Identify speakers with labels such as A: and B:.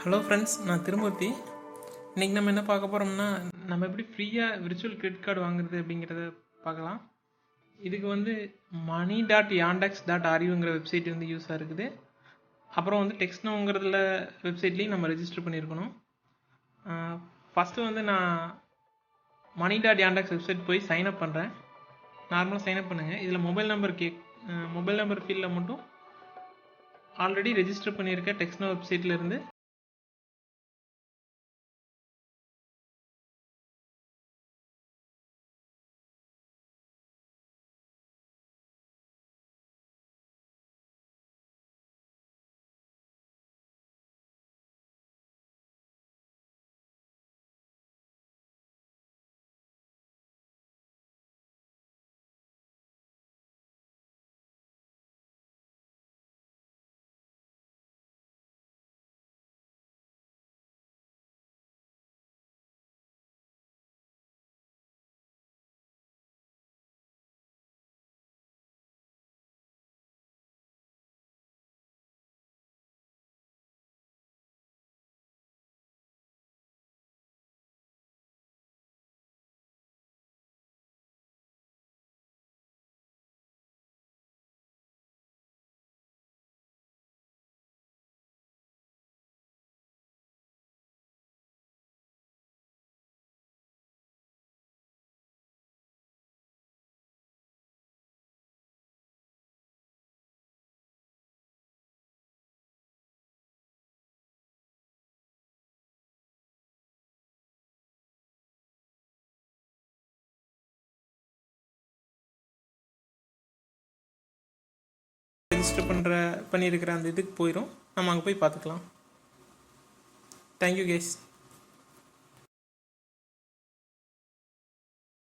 A: Hello friends, நான் திருமூர்த்தி. இன்றைக்கி நம்ம என்ன பார்க்க போகிறோம்னா, நம்ம எப்படி ஃப்ரீயாக விர்ச்சுவல் கிரெடிட் கார்டு வாங்குறது அப்படிங்கிறத பார்க்கலாம். இதுக்கு money.yandex.ru வெப்சைட் யூஸாக இருக்குது. அப்புறம் டெக்ஸ்னோங்கிறதுல வெப்சைட்லேயும் நம்ம ரெஜிஸ்டர் பண்ணியிருக்கணும். ஃபஸ்ட்டு நான் money.yandex வெப்சைட் போய் சைன்அப் பண்ணுறேன். நார்மலாக சைன்அப் பண்ணுங்கள். இதில் மொபைல் நம்பர் ஃபீல்டில் மட்டும் ஆல்ரெடி ரெஜிஸ்டர் பண்ணியிருக்க டெக்ஸ்னோ வெப்சைட்லேருந்து ரெஜிஸ்டர் பண்ணியிருக்கிற அந்த இதுக்கு போயிடும். நம்ம அங்கே போய் பார்த்துக்கலாம். Thank you guys.